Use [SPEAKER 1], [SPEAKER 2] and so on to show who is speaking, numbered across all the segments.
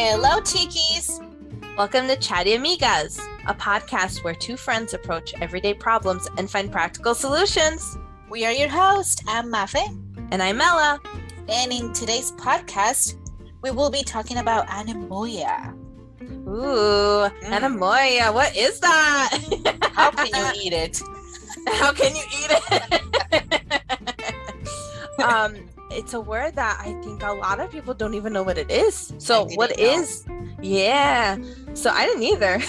[SPEAKER 1] Hello, Chiquis!
[SPEAKER 2] Welcome to Chatty Amigas, a podcast where two friends approach everyday problems and find practical solutions.
[SPEAKER 1] We are your hosts. I'm Mafe.
[SPEAKER 2] And I'm Ella.
[SPEAKER 1] And in today's podcast, we will be talking about Anemoia.
[SPEAKER 2] Ooh, Anemoia, what is that?
[SPEAKER 1] How can you eat it?
[SPEAKER 2] How can you eat it? It's a word that I think a lot of people don't even know what it is. So what is? Yeah. So I didn't either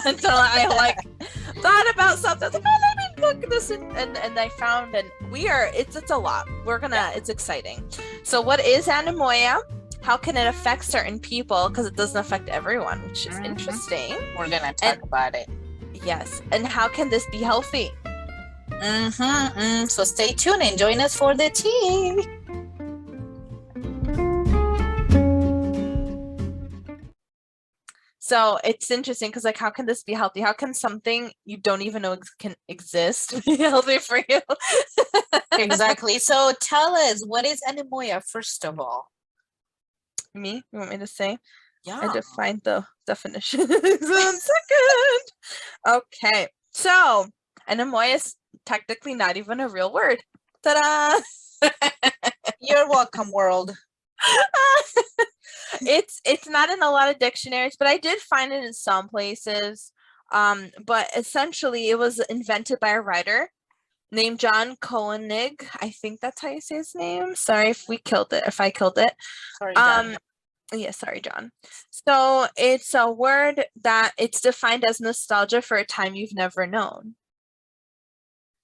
[SPEAKER 2] until I thought about something. I was like, oh, let me look at this, and I found, and it's a lot. It's exciting. So what is Anemoia? How can it affect certain people? Because it doesn't affect everyone, which is interesting.
[SPEAKER 1] We're gonna talk about it.
[SPEAKER 2] Yes. And how can this be healthy?
[SPEAKER 1] So stay tuned and join us for the tea.
[SPEAKER 2] So it's interesting because, how can this be healthy? How can something you don't even know can exist be healthy for you?
[SPEAKER 1] Exactly. So tell us, what is Anemoia, first of all?
[SPEAKER 2] Me? You want me to say?
[SPEAKER 1] Yeah.
[SPEAKER 2] I defined the definition. 1 second. Okay. So Anemoia is technically not even a real word. Ta-da!
[SPEAKER 1] You're welcome, world.
[SPEAKER 2] It's not in a lot of dictionaries, but I did find it in some places. But essentially it was invented by a writer named John Koenig. I think that's how you say his name. Sorry if I killed it.
[SPEAKER 1] Sorry, John.
[SPEAKER 2] Yeah, sorry, John. So it's a word that it's defined as nostalgia for a time you've never known.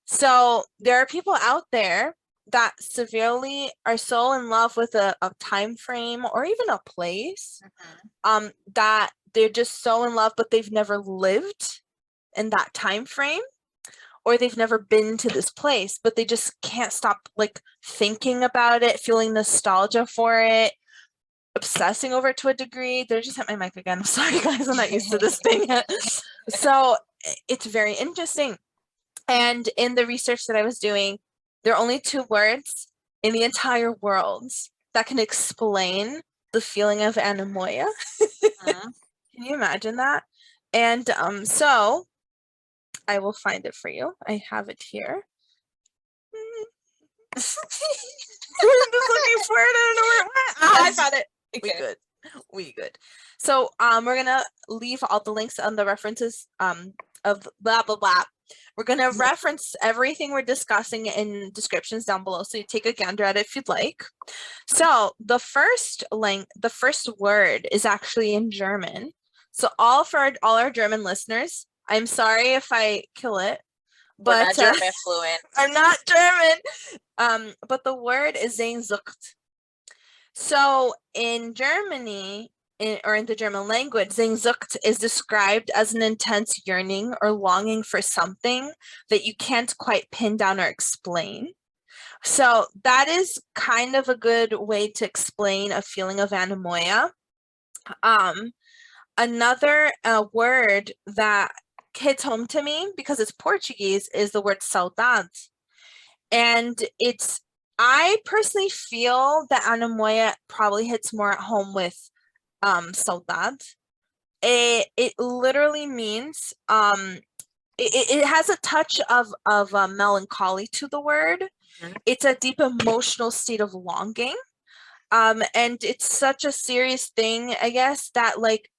[SPEAKER 2] So there are people out there that severely are so in love with a time frame or even a place, that they're just so in love, but they've never lived in that time frame, or they've never been to this place, but they just can't stop thinking about it, feeling nostalgia for it, obsessing over it to a degree. They just hit my mic again. I'm sorry, guys. I'm not used to this thing. So it's very interesting. And in the research that I was doing, there are only 2 words in the entire world that can explain the feeling of anemoia. Can you imagine that? And so I will find it for you. I have it here. I'm just looking for it. I don't know where it went. I found it.
[SPEAKER 1] Okay.
[SPEAKER 2] We good. So we're gonna leave all the links on the references of blah blah blah. We're gonna reference everything we're discussing in descriptions down below, so you take a gander at it if you'd like. So the first word is actually in German. So all our German listeners, I'm sorry if I kill it, but
[SPEAKER 1] we're not German fluent.
[SPEAKER 2] I'm not German. But the word is Sehnsucht. So in Germany, or in the German language, Sehnsucht is described as an intense yearning or longing for something that you can't quite pin down or explain. So that is kind of a good way to explain a feeling of anemoia. Another word that hits home to me because it's Portuguese is the word saudade. And I personally feel that anemoia probably hits more at home with saudade. It literally means it has a touch of melancholy to the word. It's a deep emotional state of longing, and it's such a serious thing, I guess, that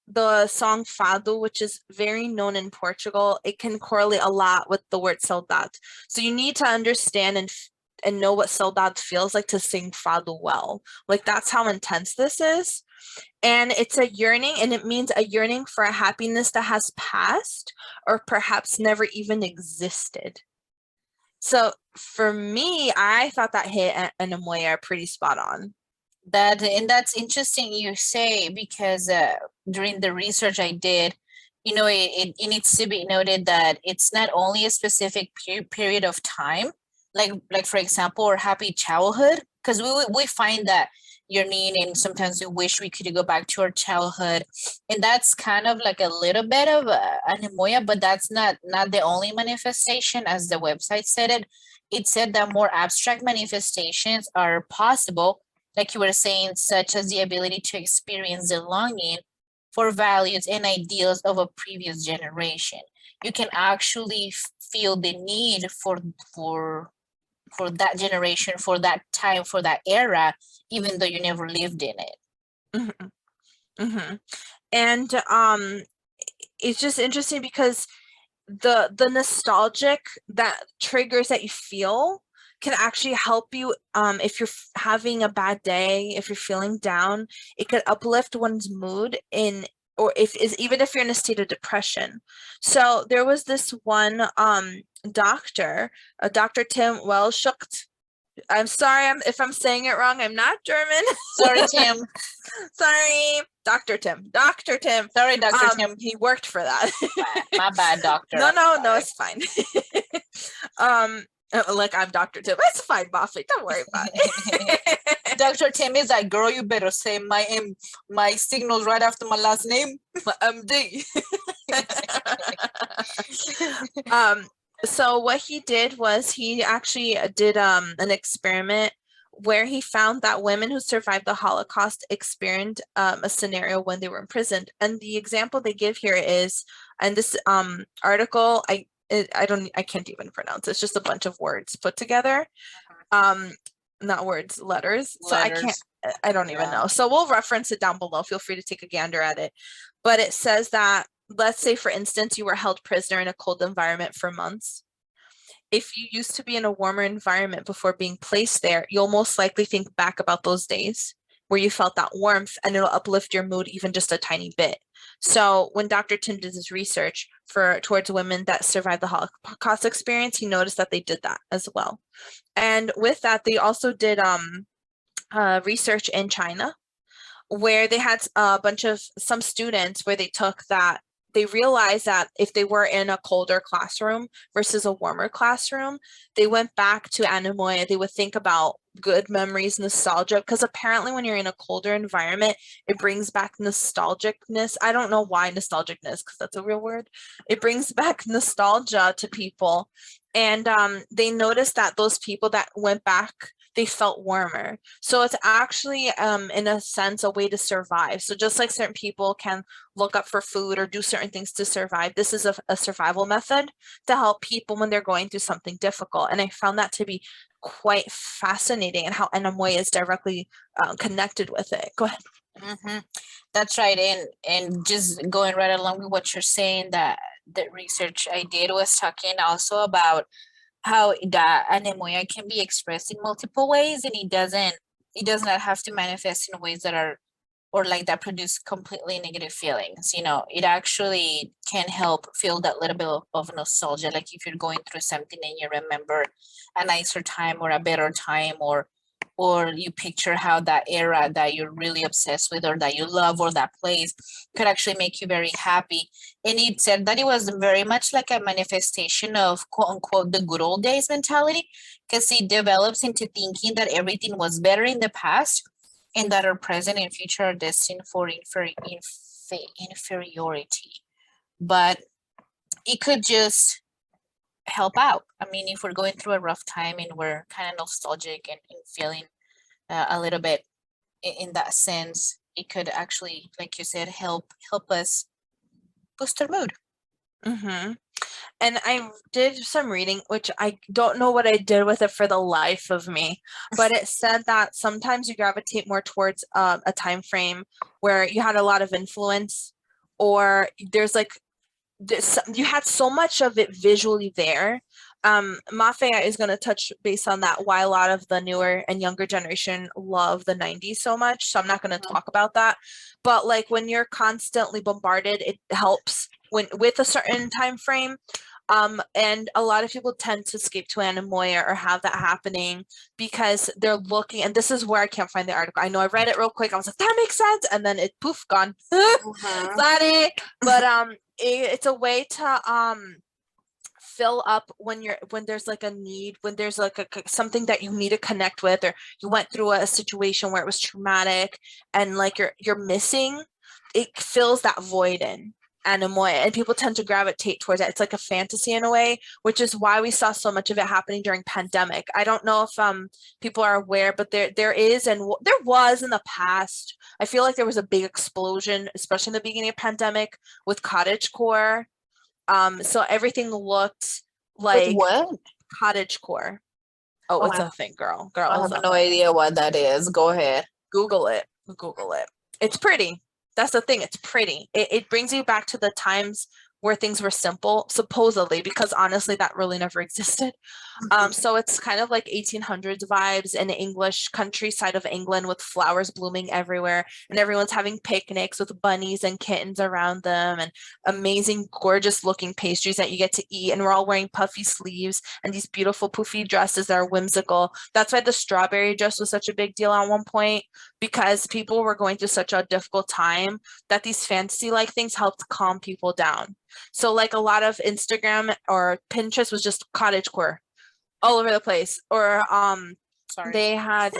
[SPEAKER 2] the song Fado, which is very known in Portugal, it can correlate a lot with the word saudade. So you need to understand and know what saudade feels like to sing Fado well. That's how intense this is. And it's a yearning, and it means a yearning for a happiness that has passed or perhaps never even existed. So for me, I thought that hit Anemoia pretty spot on.
[SPEAKER 1] That's interesting you say, because during the research I did, it needs to be noted that it's not only a specific period of time, like for example, our happy childhood, because we find that yearning, and sometimes we wish we could go back to our childhood, and that's kind of like a little bit of anemoia, but that's not the only manifestation. As the website said, it said that more abstract manifestations are possible, like you were saying, such as the ability to experience the longing for values and ideals of a previous generation. You can actually feel the need for that generation, for that time, for that era, even though you never lived in it.
[SPEAKER 2] Mhm, mhm. And it's just interesting because the nostalgic that triggers that you feel can actually help you if you're having a bad day, if you're feeling down, it could uplift one's mood in, or if is even if you're in a state of depression. So there was this one doctor, Dr. Tim Welschucht. I'm sorry if I'm saying it wrong. I'm not German.
[SPEAKER 1] Sorry, Tim.
[SPEAKER 2] Sorry, Dr. Tim. Dr. Tim.
[SPEAKER 1] Sorry, Dr. Tim.
[SPEAKER 2] He worked for that.
[SPEAKER 1] My bad, doctor.
[SPEAKER 2] No, it's fine. Like I'm Dr. Tim. It's fine, Buffy. Don't worry about it.
[SPEAKER 1] Dr. Tim is like, girl, you better say my signals right after my last name.
[SPEAKER 2] My MD. So what he did was he actually did an experiment where he found that women who survived the Holocaust experienced a scenario when they were imprisoned. And the example they give here is, and this article, I can't even pronounce. It's just a bunch of words put together. Not words, letters. So I don't even know. So we'll reference it down below. Feel free to take a gander at it. But it says that, let's say, for instance, you were held prisoner in a cold environment for months. If you used to be in a warmer environment before being placed there, you'll most likely think back about those days where you felt that warmth, and it'll uplift your mood even just a tiny bit. So when Dr. Tim did his research towards women that survived the Holocaust experience, he noticed that they did that as well. And with that, they also did research in China, where they had a bunch of some students where they took that. They realized that if they were in a colder classroom versus a warmer classroom, they went back to Anemoia. They would think about good memories, nostalgia, because apparently when you're in a colder environment, it brings back nostalgicness. I don't know why nostalgicness, because that's a real word. It brings back nostalgia to people. And they noticed that those people that went back, they felt warmer. So it's actually, in a sense, a way to survive. So just like certain people can look up for food or do certain things to survive, this is a survival method to help people when they're going through something difficult. And I found that to be quite fascinating, and how Anemoia is directly connected with it. Go ahead.
[SPEAKER 1] That's right. And just going right along with what you're saying, that the research I did was talking also about how the anemoia can be expressed in multiple ways, and it does not have to manifest in ways that are, or like that produce completely negative feelings. It actually can help feel that little bit of nostalgia, like if you're going through something and you remember a nicer time or a better time, or you picture how that era that you're really obsessed with or that you love or that place could actually make you very happy. And it said that it was very much like a manifestation of quote unquote the good old days mentality, because it develops into thinking that everything was better in the past and that our present and future are destined for inferiority. But it could just help out. I mean, if we're going through a rough time and we're kind of nostalgic and feeling a little bit in that sense, it could actually, like you said, help us boost our mood.
[SPEAKER 2] And I did some reading, which I don't know what I did with it for the life of me, but it said that sometimes you gravitate more towards a time frame where you had a lot of influence, or there's like you had so much of it visually there. Mafia is going to touch base on that, why a lot of the newer and younger generation love the 90s so much. So I'm not going to talk about that. But like when you're constantly bombarded, it helps with a certain time frame. And a lot of people tend to escape to Anemoia or have that happening because they're looking, and this is where I can't find the article. I know I read it real quick. I was like, that makes sense. And then it poof, gone. Sorry. But it's a way to fill up when there's like a need, when there's like something that you need to connect with, or you went through a situation where it was traumatic and like you're missing, it fills that void in. Anemoia, and people tend to gravitate towards it. It's like a fantasy in a way, which is why we saw so much of it happening during pandemic. I don't know if people are aware, but there is and there was in the past. I feel like there was a big explosion, especially in the beginning of pandemic, with cottagecore. So everything looked
[SPEAKER 1] With
[SPEAKER 2] like
[SPEAKER 1] what?
[SPEAKER 2] cottagecore. Oh,
[SPEAKER 1] Oh,
[SPEAKER 2] it's a thing, girl. Girl,
[SPEAKER 1] I
[SPEAKER 2] it's
[SPEAKER 1] have
[SPEAKER 2] a
[SPEAKER 1] no
[SPEAKER 2] thing.
[SPEAKER 1] idea what that is. Go ahead.
[SPEAKER 2] Google it. Google it. It's pretty. That's the thing. It's pretty. It brings you back to the times where things were simple, supposedly, because honestly, that really never existed. So it's kind of like 1800s vibes in English countryside of England with flowers blooming everywhere, and everyone's having picnics with bunnies and kittens around them, and amazing, gorgeous looking pastries that you get to eat. And we're all wearing puffy sleeves and these beautiful poofy dresses that are whimsical. That's why the strawberry dress was such a big deal at one point, because people were going through such a difficult time that these fantasy like things helped calm people down. So like a lot of Instagram or Pinterest was just cottagecore all over the place. Or
[SPEAKER 1] Sorry.
[SPEAKER 2] they had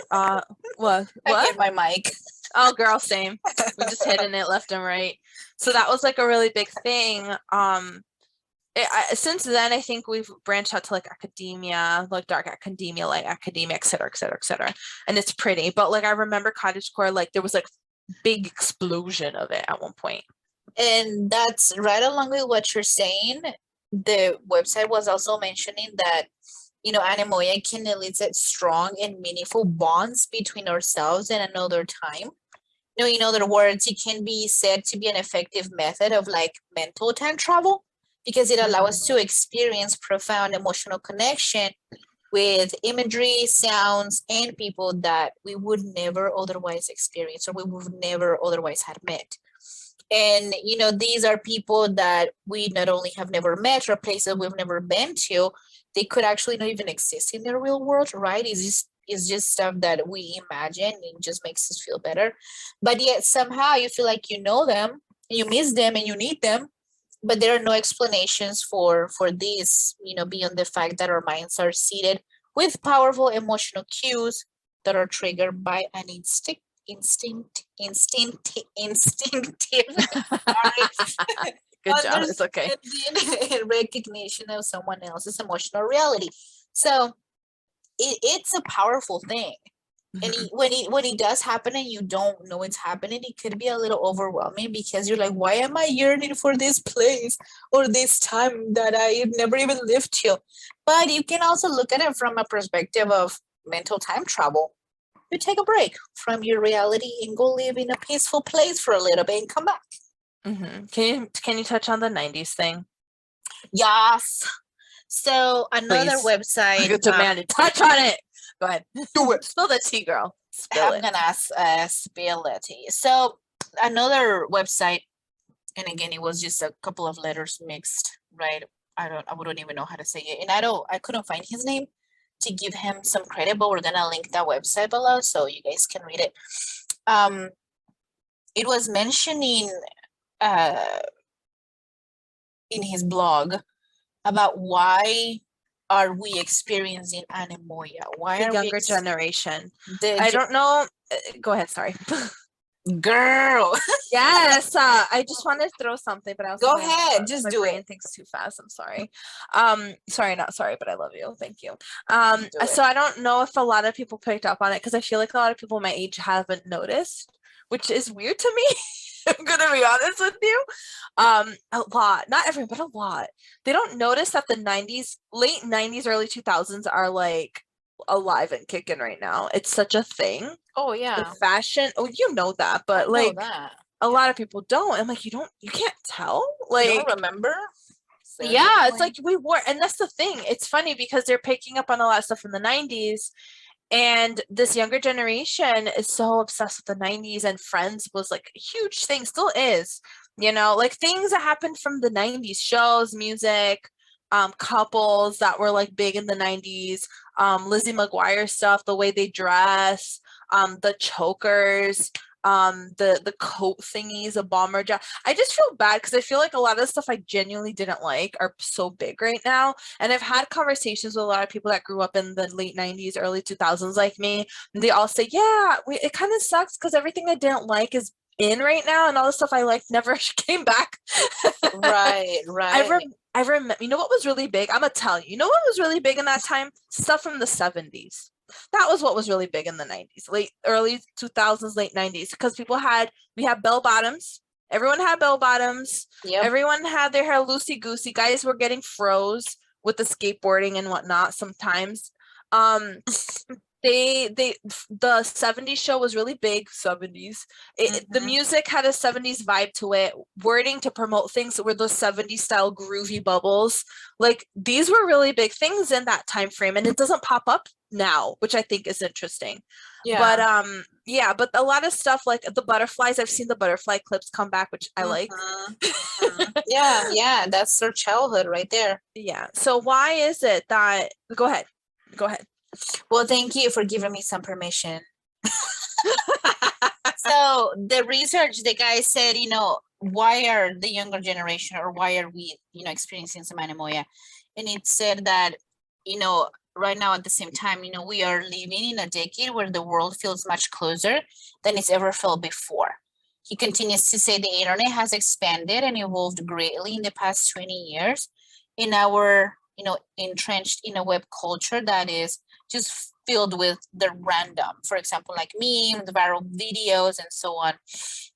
[SPEAKER 2] what?
[SPEAKER 1] I hit my mic.
[SPEAKER 2] Oh girl, same. We just hitting it left and right. So that was like a really big thing. Since then I think we've branched out to like academia, like dark academia, like academia, et cetera, et cetera, et cetera. And it's pretty. But like I remember cottagecore, like there was like big explosion of it at one point.
[SPEAKER 1] And that's right along with what you're saying. The website was also mentioning that, Anemoia can elicit strong and meaningful bonds between ourselves and another time. In other words, it can be said to be an effective method of like mental time travel because it allows us to experience profound emotional connection with imagery, sounds, and people that we would never otherwise experience or we would never otherwise have met. And these are people that we not only have never met or places we've never been to, they could actually not even exist in the real world, right? It's just stuff that we imagine and it just makes us feel better. But yet somehow you feel like you know them, you miss them and you need them, but there are no explanations for this, beyond the fact that our minds are seated with powerful emotional cues that are triggered by an instinctive
[SPEAKER 2] Good job. It's okay.
[SPEAKER 1] and recognition of someone else's emotional reality. So it's a powerful thing. And when it does happen and you don't know it's happening, it could be a little overwhelming because you're like, why am I yearning for this place or this time that I never even lived to? But you can also look at it from a perspective of mental time travel. You take a break from your reality and go live in a peaceful place for a little bit and come back.
[SPEAKER 2] Can you touch on the 90s thing?
[SPEAKER 1] Yes. So another
[SPEAKER 2] Please.
[SPEAKER 1] website.
[SPEAKER 2] Good demand it. Touch on it. Go ahead.
[SPEAKER 1] Do it.
[SPEAKER 2] Spill the tea, girl.
[SPEAKER 1] I'm gonna spill the tea. So another website, and again, it was just a couple of letters mixed, right? I wouldn't even know how to say it, and I couldn't find his name to give him some credit, but we're gonna link that website below so you guys can read it. It was mentioning in his blog about why are we experiencing anemoia? Why
[SPEAKER 2] the
[SPEAKER 1] are
[SPEAKER 2] younger generation?
[SPEAKER 1] The
[SPEAKER 2] I don't know. Go ahead. Sorry.
[SPEAKER 1] Girl.
[SPEAKER 2] Yes. I just wanted to throw something, but I was
[SPEAKER 1] Go ahead. Just do it.
[SPEAKER 2] Thinks too fast. I'm sorry. Sorry, not sorry, but I love you. Thank you. So I don't know if a lot of people picked up on it because I feel like a lot of people my age haven't noticed, which is weird to me. I'm gonna be honest with you. A lot, not everyone, but a lot. They don't notice that the 90s, late 90s, early 2000s are like alive and kicking right now. It's such a thing.
[SPEAKER 1] Oh yeah.
[SPEAKER 2] The fashion. Oh, you know that, but like a lot of people don't. I'm like, you can't tell. Like,
[SPEAKER 1] you don't remember?
[SPEAKER 2] Yeah, it's like we wore, and that's the thing. It's funny because they're picking up on a lot of stuff from the 90s. And this younger generation is so obsessed with the 90s, and Friends was like a huge thing, still is, like things that happened from the 90s, shows, music, couples that were like big in the 90s, Lizzie McGuire stuff, the way they dress, the chokers, the coat thingies, a bomber jacket. I just feel bad because I feel like a lot of the stuff I genuinely didn't like are so big right now. And I've had conversations with a lot of people that grew up in the late 90s, early 2000s like me. And they all say, yeah, it kind of sucks because everything I didn't like is in right now, and all the stuff I liked never came back.
[SPEAKER 1] Right, right.
[SPEAKER 2] I remember, you know what was really big? I'm gonna tell you. You know what was really big in that time? Stuff from the 70s. That was what was really big in the 90s, early 2000s, late 90s, because we had bell bottoms. Everyone had bell bottoms.
[SPEAKER 1] Yep.
[SPEAKER 2] Everyone had their hair loosey goosey. Guys were getting froze with the skateboarding and whatnot sometimes. Um, the 70s show was really big. 70s, the music had a 70s vibe to it. Wording to promote things that were those 70s style groovy bubbles, like these were really big things in that time frame, and it doesn't pop up now, which I think is interesting. But
[SPEAKER 1] Yeah.
[SPEAKER 2] yeah, but a lot of stuff like the butterflies, I've seen the butterfly clips come back, which I like.
[SPEAKER 1] Yeah, yeah, that's their childhood right there.
[SPEAKER 2] Yeah, so why is it that, go ahead.
[SPEAKER 1] Well, thank you for giving me some permission. So the research, the guy said, why are the younger generation, or why are we, experiencing some anemoia? And it said that, right now at the same time, we are living in a decade where the world feels much closer than it's ever felt before. He continues to say the internet has expanded and evolved greatly in the past 20 years. In our, entrenched in a web culture that is just filled with the random, for example, like memes, viral videos, and so on.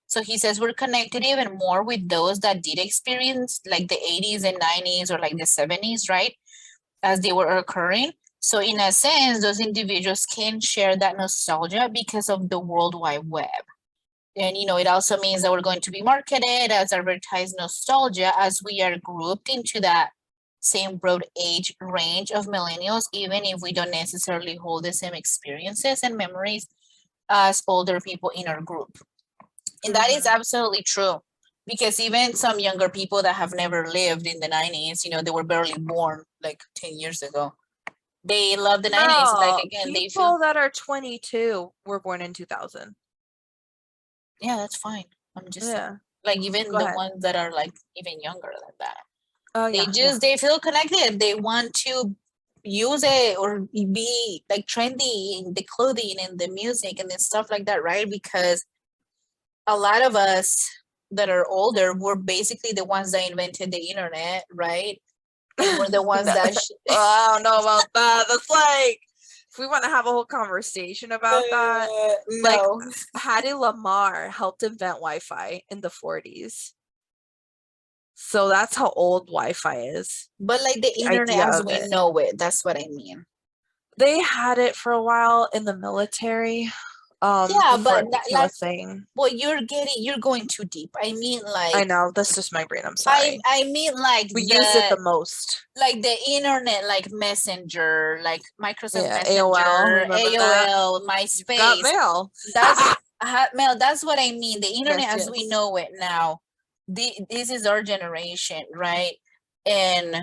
[SPEAKER 1] So he says we're connected even more with those that did experience like the 80s and 90s, or like the 70s, right? As they were occurring. So in a sense, those individuals can share that nostalgia because of the World Wide Web. And, it also means that we're going to be marketed as advertised nostalgia, as we are grouped into that same broad age range of millennials, even if we don't necessarily hold the same experiences and memories as older people in our group. And that is absolutely true, because even some younger people that have never lived in the 90s, they were barely born like 10 years ago. They love the 90s. Like,
[SPEAKER 2] No,
[SPEAKER 1] again, they feel,
[SPEAKER 2] people that are 22 were born in 2000.
[SPEAKER 1] yeah, that's fine. I'm just saying.
[SPEAKER 2] Yeah,
[SPEAKER 1] Like, even
[SPEAKER 2] go
[SPEAKER 1] the
[SPEAKER 2] ahead.
[SPEAKER 1] ones that are like even younger than that.
[SPEAKER 2] Oh
[SPEAKER 1] They
[SPEAKER 2] yeah.
[SPEAKER 1] they feel connected. They want to use it or be like trendy in the clothing and the music and the stuff like that, right? Because a lot of us that are older were basically the ones that invented the internet, right? And we're the ones that
[SPEAKER 2] I don't know about that. That's like, if we want to have a whole conversation about that, like
[SPEAKER 1] no.
[SPEAKER 2] Hattie Lamar helped invent Wi-Fi in the 40s. So that's how old Wi-Fi is.
[SPEAKER 1] But like the internet
[SPEAKER 2] Idea
[SPEAKER 1] as
[SPEAKER 2] of
[SPEAKER 1] we
[SPEAKER 2] it.
[SPEAKER 1] know it, that's what I mean.
[SPEAKER 2] They had it for a while in the military,
[SPEAKER 1] Yeah,
[SPEAKER 2] before
[SPEAKER 1] but
[SPEAKER 2] it became a
[SPEAKER 1] like,
[SPEAKER 2] thing.
[SPEAKER 1] well, you're going too deep. I mean,
[SPEAKER 2] I
[SPEAKER 1] like,
[SPEAKER 2] know, that's just my brain. I'm
[SPEAKER 1] I
[SPEAKER 2] sorry.
[SPEAKER 1] I mean, like
[SPEAKER 2] We use it the
[SPEAKER 1] the
[SPEAKER 2] most.
[SPEAKER 1] like the internet, like Messenger, like Microsoft
[SPEAKER 2] Yeah, AOL.
[SPEAKER 1] Messenger,
[SPEAKER 2] Remember that?
[SPEAKER 1] AOL,
[SPEAKER 2] Got
[SPEAKER 1] MySpace.
[SPEAKER 2] mail.
[SPEAKER 1] That's Mel. That's what I mean. The internet
[SPEAKER 2] Yes,
[SPEAKER 1] as we
[SPEAKER 2] yes.
[SPEAKER 1] know it now. This is our generation, right? And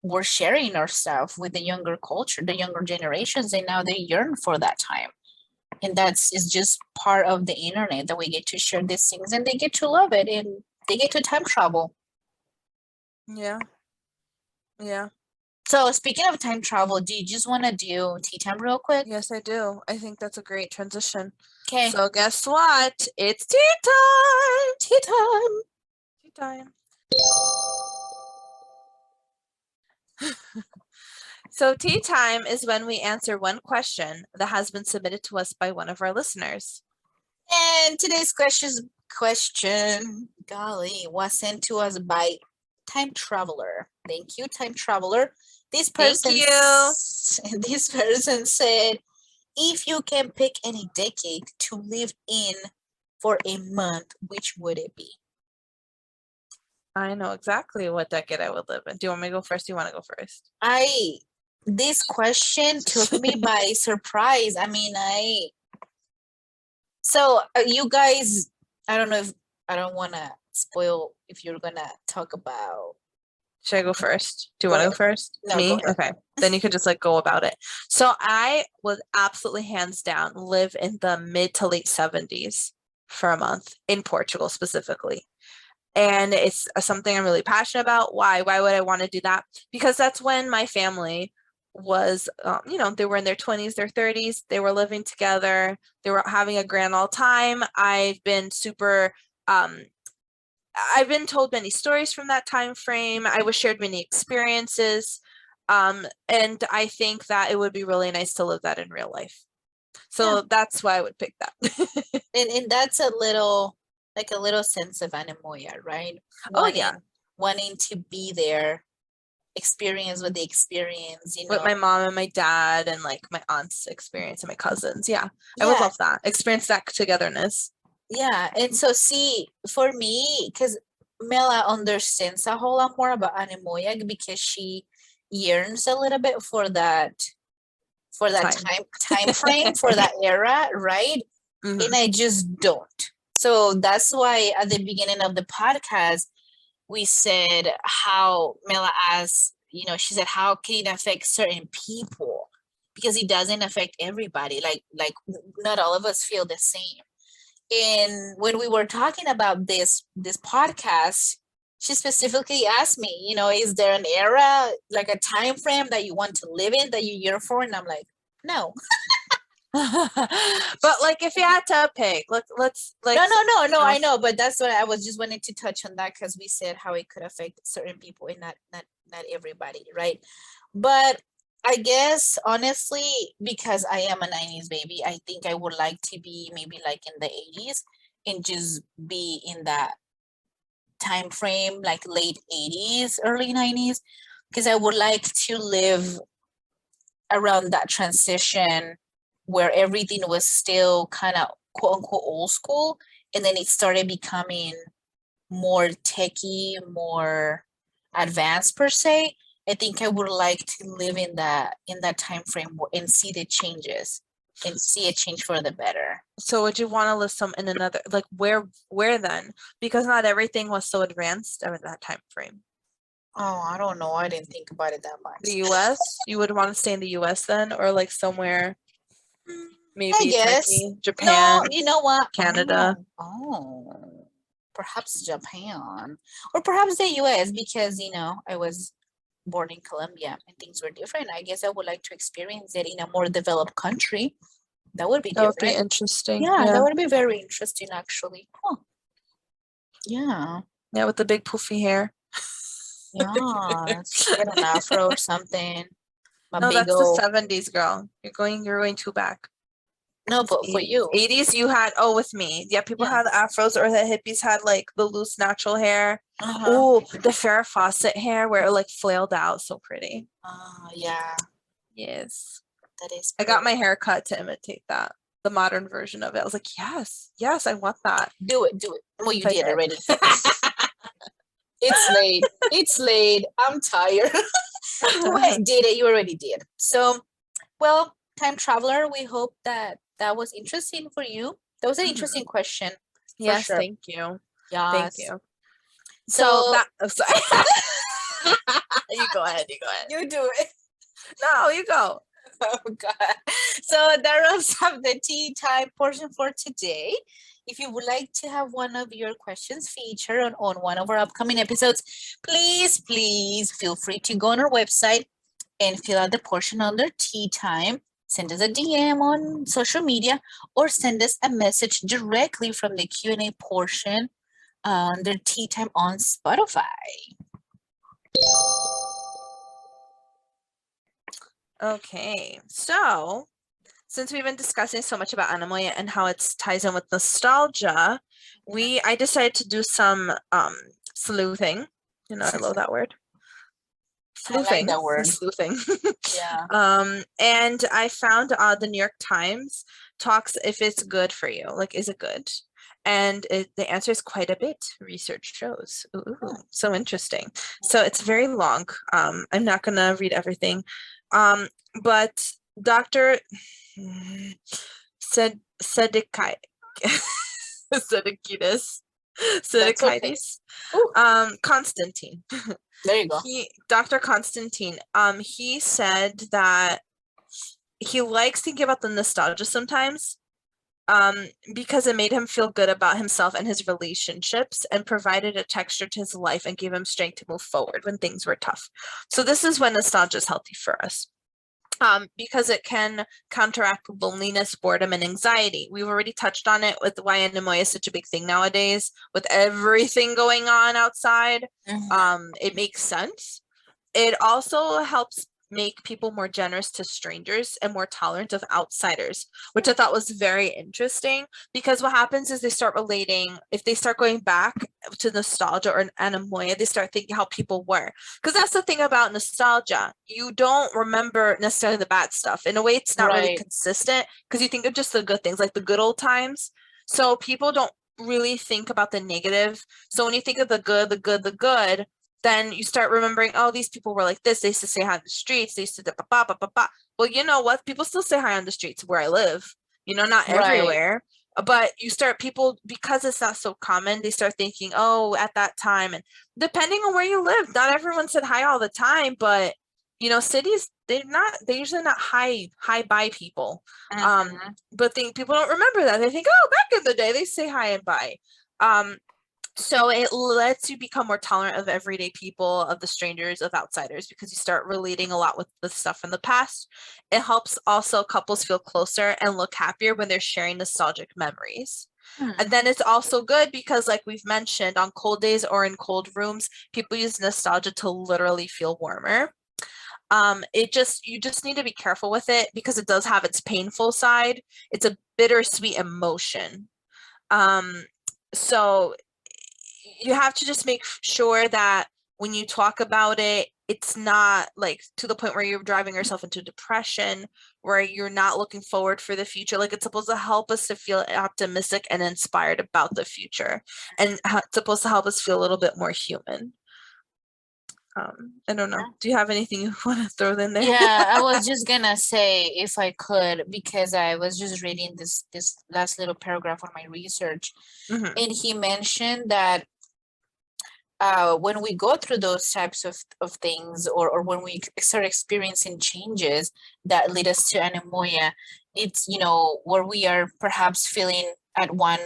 [SPEAKER 1] we're sharing our stuff with the younger culture, the younger generations, and now they yearn for that time. And that's is just part of the internet, that we get to share these things and they get to love it, and they get to time travel.
[SPEAKER 2] Yeah. Yeah.
[SPEAKER 1] So speaking of time travel, do you just want to do tea time real quick?
[SPEAKER 2] Yes, I do. I think that's a great transition.
[SPEAKER 1] Okay.
[SPEAKER 2] So guess what? It's tea time.
[SPEAKER 1] Tea time.
[SPEAKER 2] Tea time. So tea time is when we answer one question that has been submitted to us by one of our listeners.
[SPEAKER 1] And today's question, golly, was sent to us by Time Traveler. Thank you, Time Traveler. This person, this person said, if you can pick any decade to live in for a month, which would it be?
[SPEAKER 2] I know exactly what decade I would live in. Do you want me to go first? Do you want to go first?
[SPEAKER 1] This question took me by surprise. I mean, so you guys, I don't know if, I don't want to spoil if you're gonna talk about.
[SPEAKER 2] Should I go first? Do you want to go first?
[SPEAKER 1] No,
[SPEAKER 2] Me?
[SPEAKER 1] go ahead.
[SPEAKER 2] Okay. Then you could just like go about it. So I would absolutely hands down live in the mid to late 70s for a month in Portugal specifically. And it's something I'm really passionate about. Why? Why would I want to do that? Because that's when my family was, they were in their 20s, their 30s, they were living together, they were having a grand old time. I've been told many stories from that time frame. I was shared many experiences. And I think that it would be really nice to live that in real life. So that's why I would pick that.
[SPEAKER 1] And that's a little sense of anemoia, right?
[SPEAKER 2] Oh yeah.
[SPEAKER 1] Wanting to be there, experience what they experience,
[SPEAKER 2] With my mom and my dad and like my aunt's experience and my cousins. Yeah. I would
[SPEAKER 1] Yeah.
[SPEAKER 2] love that. Experience that togetherness.
[SPEAKER 1] Yeah. And so see, for me, because Mela understands a whole lot more about anemoia because she yearns a little bit for that time frame, for that era, right?
[SPEAKER 2] Mhm.
[SPEAKER 1] And I just don't. So that's why at the beginning of the podcast, we said how Mela asked, she said, how can it affect certain people? Because it doesn't affect everybody. Like not all of us feel the same. And when we were talking about this podcast, she specifically asked me, is there an era, like a time frame that you want to live in, that you yearn for? And I'm like, no.
[SPEAKER 2] But like if you had to pick, let's like
[SPEAKER 1] no, I know, but that's what I was just wanting to touch on, that because we said how it could affect certain people and not everybody, right? But I guess honestly, because I am a 90s baby, I think I would like to be maybe like in the 80s and just be in that time frame, like late 80s, early 90s, because I would like to live around that transition where everything was still kind of quote unquote old school, and then it started becoming more techy, more advanced per se. I think I would like to live in that time frame and see the changes and see a change for the better.
[SPEAKER 2] So would you want to live some in another, like where then? Because not everything was so advanced at that time frame.
[SPEAKER 1] Oh, I don't know. I didn't think about it that much.
[SPEAKER 2] The US? You would want to stay in the US then, or like somewhere maybe
[SPEAKER 1] I guess.
[SPEAKER 2] Turkey, Japan,
[SPEAKER 1] No, you know what?
[SPEAKER 2] Canada.
[SPEAKER 1] Oh, perhaps Japan or perhaps the US, because I was born in Colombia and things were different. I guess I would like to experience it in a more developed country. That would be different.
[SPEAKER 2] That would be interesting.
[SPEAKER 1] Yeah, that would be very interesting actually. Huh. Yeah.
[SPEAKER 2] Yeah, with the big poofy hair.
[SPEAKER 1] Yeah, get an afro or something.
[SPEAKER 2] No, that's the 70s, girl. You're going too back.
[SPEAKER 1] No, but for you.
[SPEAKER 2] 80s, you had, with me. Yeah, people had afros, or the hippies had like the loose natural hair. Oh, the Farrah Fawcett hair where it like flailed out. So pretty.
[SPEAKER 1] Yeah.
[SPEAKER 2] Yes.
[SPEAKER 1] That is
[SPEAKER 2] pretty. I got my hair cut to imitate that. The modern version of it. I was like, yes, I want that.
[SPEAKER 1] Do it. Well, you did already. It's late. I'm tired. I did it. You already did. So, well, time traveler, we hope that was interesting for you. That was an interesting question.
[SPEAKER 2] Yes, sure. Thank you.
[SPEAKER 1] Yes.
[SPEAKER 2] Thank you. So that, sorry. You go ahead.
[SPEAKER 1] You do it.
[SPEAKER 2] No, you go.
[SPEAKER 1] Oh God. So that wraps up the tea time portion for today. If you would like to have one of your questions featured on one of our upcoming episodes, please feel free to go on our website and fill out the portion under tea time. Send us a DM on social media or send us a message directly from the Q&A portion under tea time on Spotify.
[SPEAKER 2] Okay, so since we've been discussing so much about Anemoia and how it ties in with nostalgia, I decided to do some sleuthing. I love that word. Sleuthing. I like that word. Sleuthing. Yeah. And I found the New York Times talks if it's good for you. Like, is it good? And the answer is quite a bit, research shows. Ooh, so interesting. So it's very long. I'm not going to read everything. But Dr. Sedekaitis, Constantine.
[SPEAKER 1] There you go.
[SPEAKER 2] Dr. Constantine, he said that he likes thinking about the nostalgia sometimes, because it made him feel good about himself and his relationships and provided a texture to his life and gave him strength to move forward when things were tough. So this is when nostalgia is healthy for us. because it can counteract loneliness, boredom, and anxiety. We've already touched on it with why Anemoia is such a big thing nowadays with everything going on outside. It makes sense. It also helps make people more generous to strangers and more tolerant of outsiders, which I thought was very interesting, because what happens is they start relating, if they start going back to nostalgia or Anemoia, they start thinking how people were. Because that's the thing about nostalgia. You don't remember necessarily the bad stuff. In a way, it's not really
[SPEAKER 1] Right.
[SPEAKER 2] consistent because you think of just the good things, like the good old times. So people don't really think about the negative. So when you think of the good, then you start remembering, oh, these people were like this. They used to say hi on the streets. They used to ba ba ba ba ba. Well, you know what? People still say hi on the streets where I live. You know, not
[SPEAKER 1] Right.
[SPEAKER 2] everywhere. But you start people, because it's not so common, they start thinking, oh, at that time. And depending on where you live, not everyone said hi all the time, but you know, cities, they're usually not hi bye people. But people don't remember that. They think, oh, back in the day, they say hi and bye. So it lets you become more tolerant of everyday people, of the strangers, of outsiders, because you start relating a lot with the stuff from the past. It helps also couples feel closer and look happier when they're sharing nostalgic memories. And then it's also good because, like we've mentioned, on cold days or in cold rooms, people use nostalgia to literally feel warmer. You just need to be careful with it because it does have its painful side. It's a bittersweet emotion. So you have to just make sure that when you talk about it, it's not like to the point where you're driving yourself into depression, where you're not looking forward for the future. Like, it's supposed to help us to feel optimistic and inspired about the future, and it's supposed to help us feel a little bit more human. I don't know. Do you have anything you want to throw in there?
[SPEAKER 1] Yeah, I was just gonna say if I could, because I was just reading this last little paragraph on my research,
[SPEAKER 2] Mhm.
[SPEAKER 1] and he mentioned that when we go through those types of things, or when we start experiencing changes that lead us to anemoia, it's, you know, where we are perhaps feeling at one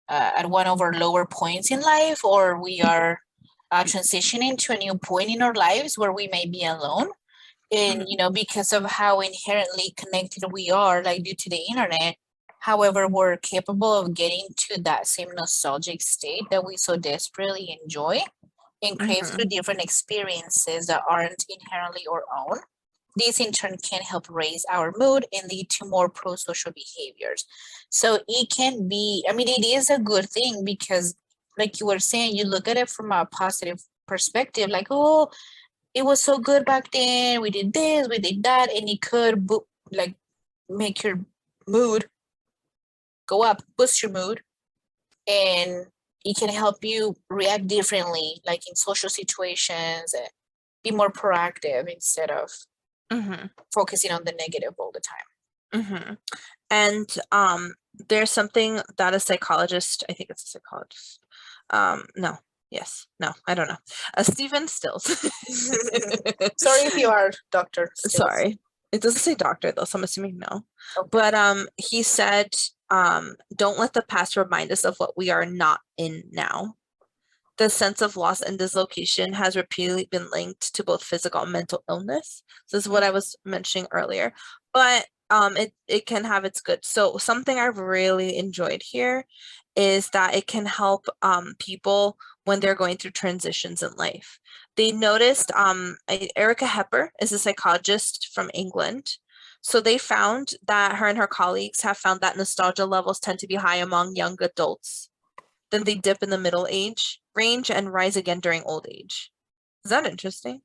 [SPEAKER 1] of our lower points in life, or we are transitioning to a new point in our lives where we may be alone. And, you know, because of how inherently connected we are, like due to the internet, however, we're capable of getting to that same nostalgic state that we so desperately enjoy and crave through different experiences that aren't inherently our own. These in turn can help raise our mood and lead to more pro-social behaviors. So it can be, I mean, it is a good thing because, like you were saying, you look at it from a positive perspective, like, oh, it was so good back then. We did this, we did that, and it could like make your mood go up, boost your mood, and it can help you react differently, like in social situations, and be more proactive instead of focusing on the negative all the time.
[SPEAKER 2] And there's something that a psychologist, I think it's a psychologist. No, yes, no, I don't know. Stephen Stills.
[SPEAKER 1] Sorry if you are Dr. Stills.
[SPEAKER 2] Sorry. It doesn't say doctor though, so I'm assuming no.
[SPEAKER 1] Okay.
[SPEAKER 2] But he said, don't let the past remind us of what we are not in now. The sense of loss and dislocation has repeatedly been linked to both physical and mental illness. So this is what I was mentioning earlier. But it can have its good. So something I've really enjoyed here is that it can help people when they're going through transitions in life. They noticed Erica Hepper is a psychologist from England. So they found that her and her colleagues have found that nostalgia levels tend to be high among young adults. Then they dip in the middle age range and rise again during old age. Is that interesting?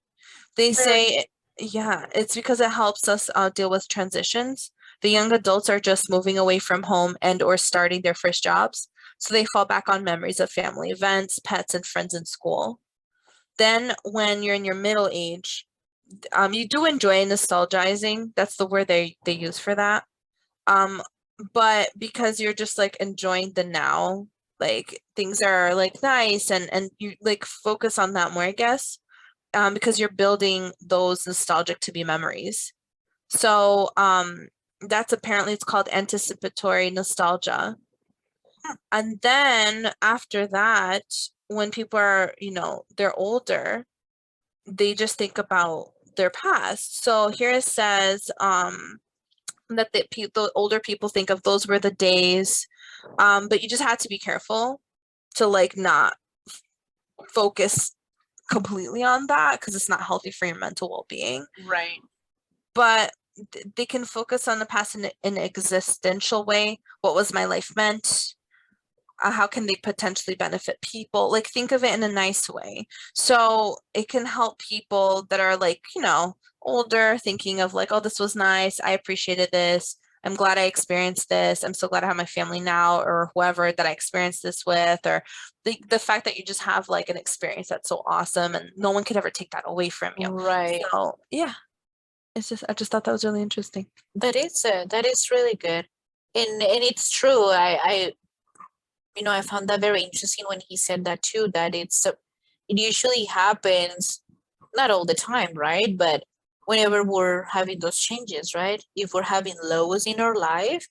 [SPEAKER 2] They say, yeah, it's because it helps us deal with transitions. The young adults are just moving away from home and or starting their first jobs. So they fall back on memories of family events, pets, and friends in school. Then when you're in your middle age, you do enjoy nostalgizing. That's the word they use for that. But because you're just like enjoying the now, like things are like nice, and you like focus on that more, I guess, because you're building those nostalgic to be memories. So that's apparently, it's called anticipatory nostalgia. And then after that, when people are, you know, they're older, they just think about their past. So here it says that the older people think of those were the days, but you just had to be careful to like not focus completely on that because it's not healthy for your mental well-being.
[SPEAKER 1] Right.
[SPEAKER 2] But they can focus on the past in an existential way. What was my life meant? How can they potentially benefit people? Like, think of it in a nice way. So it can help people that are like, you know, older, thinking of like, oh, this was nice. I appreciated this. I'm glad I experienced this. I'm so glad I have my family now, or whoever that I experienced this with, or the fact that you just have like an experience that's so awesome and no one could ever take that away from you.
[SPEAKER 1] Right.
[SPEAKER 2] So yeah, I just thought that was really interesting.
[SPEAKER 1] That is really good. And it's true. I I found that very interesting when he said that too, that it usually happens not all the time, right? But whenever we're having those changes, right? If we're having lows in our life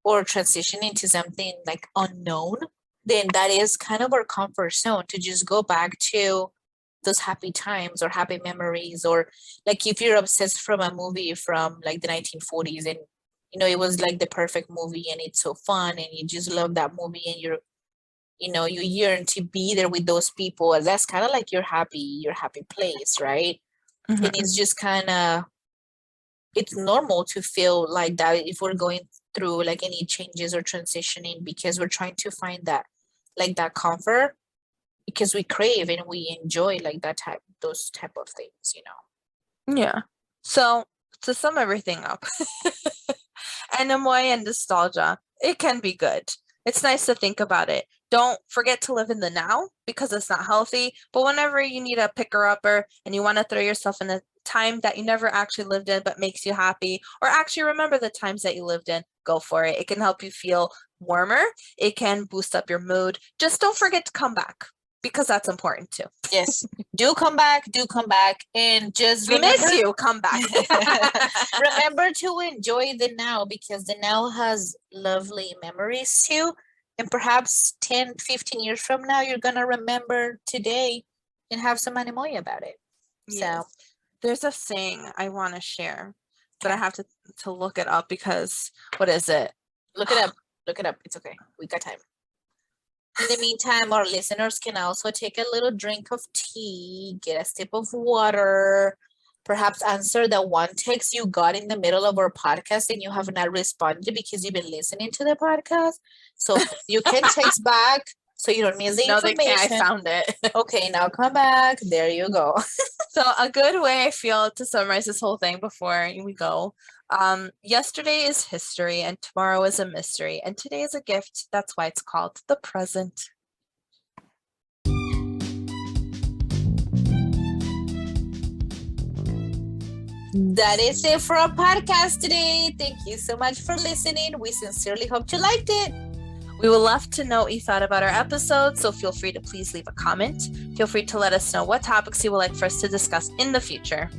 [SPEAKER 1] or transitioning to something like unknown, then that is kind of our comfort zone to just go back to those happy times or happy memories. Or like if you're obsessed from a movie from like the 1940s and it was like the perfect movie and it's so fun and you just love that movie and you yearn to be there with those people, and that's kind of like your happy place, right?
[SPEAKER 2] Mhm.
[SPEAKER 1] And it's just kind of, it's normal to feel like that if we're going through like any changes or transitioning, because we're trying to find that like that comfort, because we crave and we enjoy like those type of things.
[SPEAKER 2] Yeah. So to sum everything up, Anemoia and nostalgia, it can be good. It's nice to think about it. Don't forget to live in the now because it's not healthy. But whenever you need a picker-upper and you want to throw yourself in a time that you never actually lived in but makes you happy, or actually remember the times that you lived in, go for it. It can help you feel warmer. It can boost up your mood. Just don't forget to come back because that's important too.
[SPEAKER 1] Yes, do come back, and just
[SPEAKER 2] We
[SPEAKER 1] remember,
[SPEAKER 2] miss you. Come back.
[SPEAKER 1] remember to enjoy the now, because the now has lovely memories too. And perhaps 10, 15 years from now, you're going to remember today and have some Anemoia about it.
[SPEAKER 2] Yes. There's a saying I want to share, but I have to look it up because what is it?
[SPEAKER 1] Look it up. Look it up. It's okay. We got time. In the meantime, our listeners can also take a little drink of tea, get a sip of water, perhaps answer the one text you got in the middle of our podcast and you have not responded because you've been listening to the podcast. So you can text back so you don't miss the information.
[SPEAKER 2] They can't. I found it.
[SPEAKER 1] Okay, now come back. There you go.
[SPEAKER 2] So a good way I feel to summarize this whole thing before we go. Yesterday is history and tomorrow is a mystery and today is a gift. That's why it's called the present.
[SPEAKER 1] That is it for our podcast today. Thank you so much for listening. We sincerely hope you liked it.
[SPEAKER 2] We would love to know what you thought about our episode, so feel free to please leave a comment. Feel free to let us know what topics you would like for us to discuss in the future.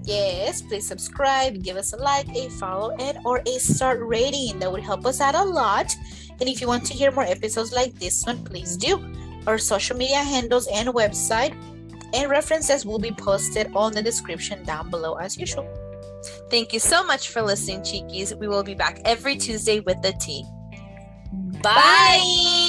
[SPEAKER 1] Yes, please subscribe, give us a like, a follow, and or a star rating. That would help us out a lot. And if you want to hear more episodes like this one, please do. Our social media handles and website and references will be posted on the description down below as usual.
[SPEAKER 2] Thank you so much for listening, Chiquis. We will be back every Tuesday with the tea.
[SPEAKER 1] Bye!